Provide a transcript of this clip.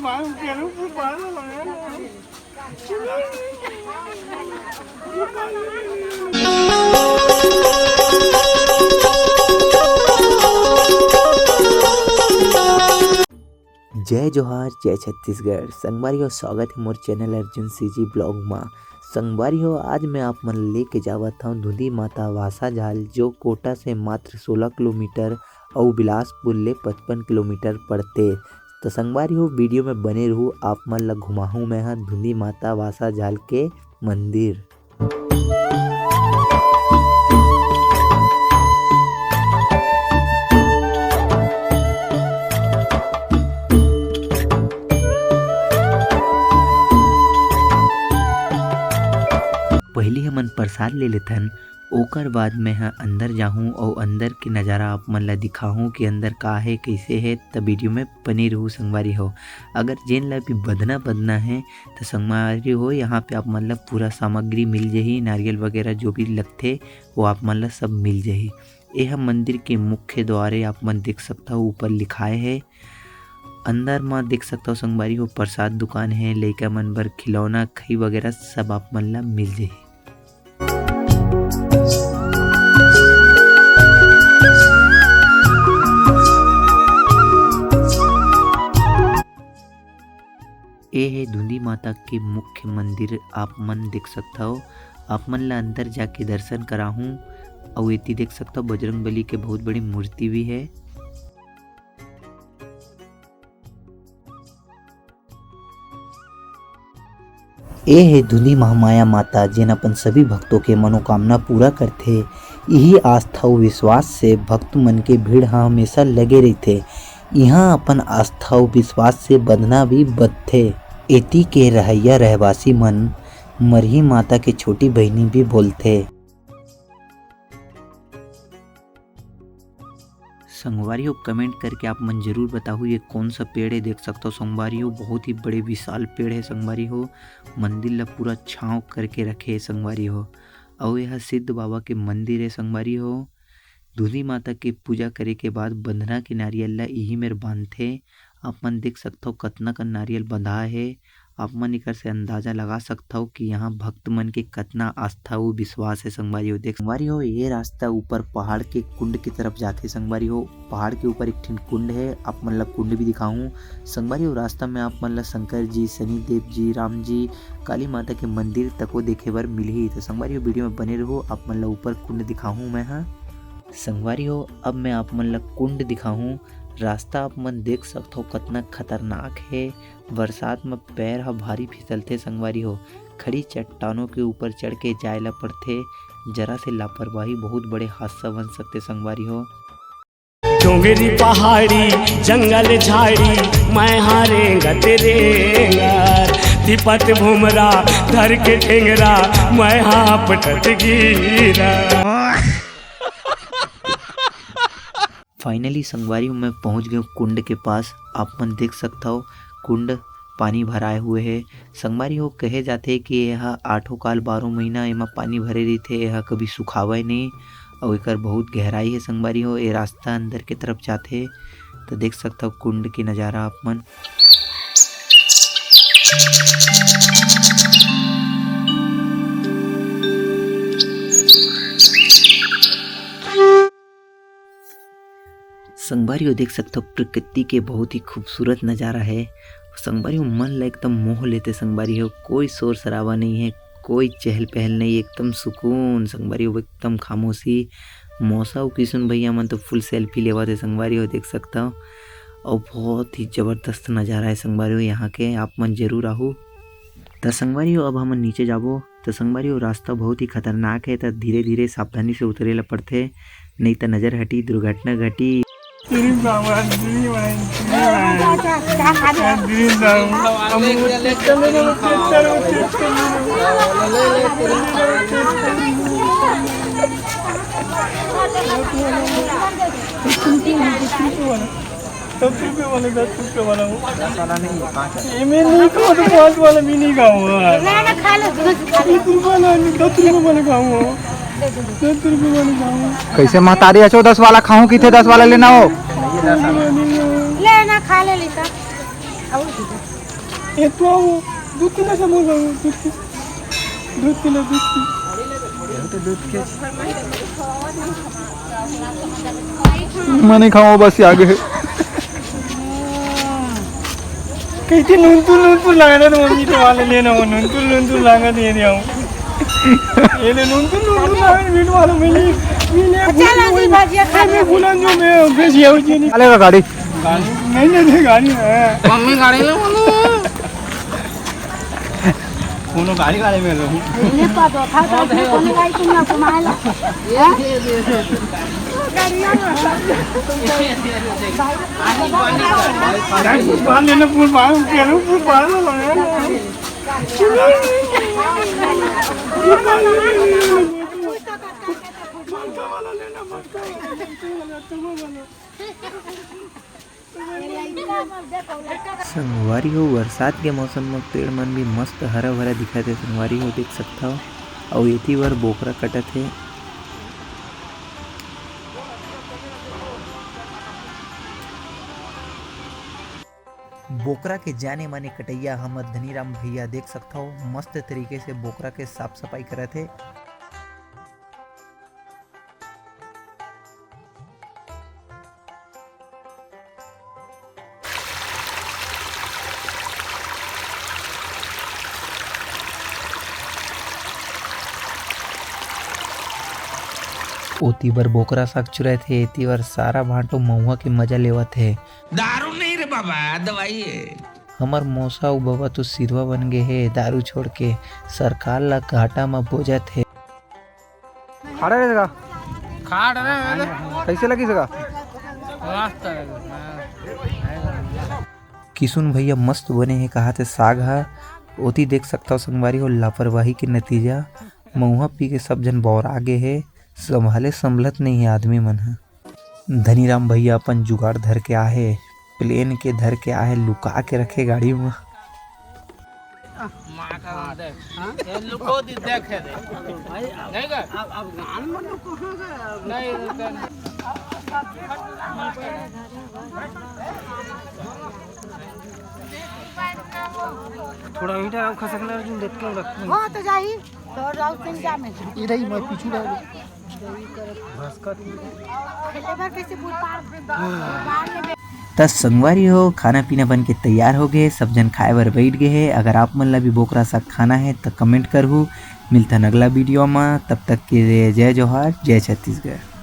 जय जोहार जय छत्तीसगढ़। संगवारी हो स्वागत है मोर चैनल अर्जुन सीजी ब्लॉग में। संगवारी हो आज मैं आप मन लेके जावत हूँ धुंधी माता वासा झाल, जो कोटा से मात्र 16 किलोमीटर और बिलासपुर ले 55 किलोमीटर पड़ते। तो संगवारी हो वीडियो में बने रहूँ, आप मन ला घुमाहूँ मैं हाँ धुंधी माता वासा झाल के मंदिर। पहले हमन प्रसाद ले लेथन, ओकर बाद मैं हाँ अंदर जाहूँ और अंदर के नज़ारा आप मन ला दिखाहूँ कि अंदर का है कैसे है। तब वीडियो में बनी रहूँ संगवारी हो। अगर जेन ला भी बदना है तो संगवारी हो यहाँ पे आप मन ला पूरा सामग्री मिल जाही, नारियल वगैरह जो भी लगते वो आप मन ला सब मिल जाही। यह मंदिर के मुख्य द्वारे आप मन देख सकता हो, ऊपर लिखाए है। अंदर में देख सकता हो संगवारी हो प्रसाद दुकान है, लइका मन बर खिलौना खई वगैरह सब आप मन ला मिल जाही। ये है धुंधी माता के मुख्य मंदिर, आप मन देख सकता हो। आप मन ला अंदर जाके दर्शन कराहूँ और इति देख सकता हो बजरंग बली के बहुत बड़ी मूर्ति भी है। ये है धुंधी महामाया माता, जिन अपन सभी भक्तों के मनोकामना पूरा करथे। यही आस्था और विश्वास से भक्त मन के भीड़ हमेशा लगे रहते। यहाँ अपन आस्था और विश्वास से बंधना भी बदथे। एती के रहैया रहवासी मन मरही माता के छोटी बहनी भी बोलथे। संगवारी हो कमेंट करके आप मन जरूर बताओ ये कौन सा पेड़ है। देख सकते हो संगवारी हो बहुत ही बड़े विशाल पेड़ है संगवारी हो। मंदिर ला पूरा छांव करके रखे है संगवारी हो। और यह सिद्ध बाबा के मंदिर है संगवारी हो। धुंधी माता के पूजा करे के बाद बंधना के नारियल ला यही मेर बांधथे। आप मन देख सकते हो कतना का नारियल बंधा है। आप मन एकर से अंदाजा लगा सकता हो कि यहाँ भक्त मन के कतना आस्था और विश्वास है संगवारी हो। देख संगवारी हो ये रास्ता ऊपर पहाड़ के कुंड की तरफ जाते संगवारी हो। पहाड़ के ऊपर एक ठिन कुंड है, आप मन ला कुंड भी दिखाऊं संगवारी हो। रास्ता में आप मन ला शंकर जी, शनिदेव जी, राम जी, काली माता के मंदिर तको देखे बर मिलही। तो संगवारी हो वीडियो में बने रहो, आप मन ला ऊपर कुंड दिखाऊं मैं हाँ संगवारी हो। अब मैं आप मन ला कुंड दिखाऊं। रास्ता आप मन देख सकते हो कतना खतरनाक है। बरसात में पैर हा भारी फिसलते संगवारी हो। खड़ी चट्टानों के ऊपर चढ़ के जाए ला पड़ते। जरा से लापरवाही बहुत बड़े हादसा बन सकते संगवारी हो। डोंगरी पहाड़ी जंगल झाड़ी मैं हारेगा तेरे तिपत भूमरा धर के ठेंगरा मैं हाँ पटत गिरा। फाइनली संगवारी में पहुंच गए कुंड के पास। आप मन देख सकता हो कुंड पानी भराए हुए है संगवारी हो। कहे जाते कि यह 8 काल 12 महीना एमा पानी भरे रहते, यह कभी सुखावे नहीं और एकर बहुत गहराई है संगवारी हो। ये रास्ता अंदर के तरफ जाते तो देख सकता हो कुंड के नज़ारा आप मन। संगवारी हो देख सकते हो प्रकृति के बहुत ही खूबसूरत नज़ारा है संगवारी हो। मन ला एकदम मोह लेते संगवारी हो। कोई शोर शराबा नहीं है, कोई चहल पहल नहीं, एकदम सुकून संगवारी हो, एकदम खामोशी। मौसा और किशन भैया मन तो फुल सेल्फी लेवा थे संगवारी हो देख सकता हो। और बहुत ही ज़बरदस्त नज़ारा है संगवारी हो यहाँ के, आप मन जरूर आहू। तो संगवारी हो अब हम नीचे जाबो। तो संगवारी हो रास्ता बहुत ही खतरनाक है, तो धीरे धीरे सावधानी से उतरे ला पड़ते, नहीं तो नज़र हटी दुर्घटना घटी। ₹10 वाले ₹10 वाला वो वाला नहीं है 5 है। मैं नहीं खाऊं तो 5 वाला भी नहीं खाऊंगा। ना खा लो ₹10 वाला खाऊंगा। ₹10 वाला खाऊंगा। कैसे महतारी अच्छो 10 वाला खाऊं कि थे 10 वाला लेना हो लेना खा ले लेता। ये तो दूध किलो से बोल रहा हूँ दूध किलो मैं नहीं खाऊँ बस ये आगे है। कहती नून लगा था तो मम्मी तो वाले लेना वो नून लगा दे दिया हूँ ये नून लगा मीट वाला मैंने बोला जो मैं भेज दिया मुझे नहीं चलेगा गाड़ी नहीं गाड़ी है मम्मी गाड़ी ले कोनो गाड़ी वाले में लो नहीं पता था तो कोनो गाड़ी तुम ना घुमाएला बाल लेना फूल बाल संगवारी हो बरसात के मौसम में पेड़ मन भी मस्त हरा भरा दिखत है। संगवारी हो देख सकता हो और एती बार बोकरा कटत है। बोकरा के जाने माने कटैया हमर धनीराम भैया देख सकता हो मस्त तरीके से बोकरा के साफ सफाई करत है। ओती बार बोकरा साग चुराए थे एती बार सारा भांटो महुआ के मजा लेवत है। दारू नहीं रे बाबा दवाई है। हमार मौसा उ बाबा तो सिरवा बन गए है दारू छोड़ के सरकार ला घाटा में बोझत है। खाड़ा रहेगा खाड़ रहे कैसे लगी सका किसुन भैया मस्त बने हैं कहा थे साग है। ओती देख सकता हो संगवारी हो लापरवाही के नतीजा महुआ पी के सब जन बौर आगे है। संभाले संभलत नहीं है आदमी मन है। धनीराम भैया अपन जुगाड़ धर के आहे प्लेन के धर के आहे लुका के रखे गाड़ी में। लुको दी देखे दे नहीं का अब गान में लुको नहीं थोड़ा ईटा खा सकना अर्जुन देख के रख हां तो जाही तो राउत तीन जा में इधर ही मैं पीछू रह खेले भर कैसे पूर पार ले तस संगवारी हो खाना पीना बन के तैयार हो गए सब जन खाए बर बैठ गए है। अगर आप मन ला भी बोकरा साग खाना है तो कमेंट करहु। मिलता अगला वीडियो में तब तक के लिए जय जोहार जय छत्तीसगढ़।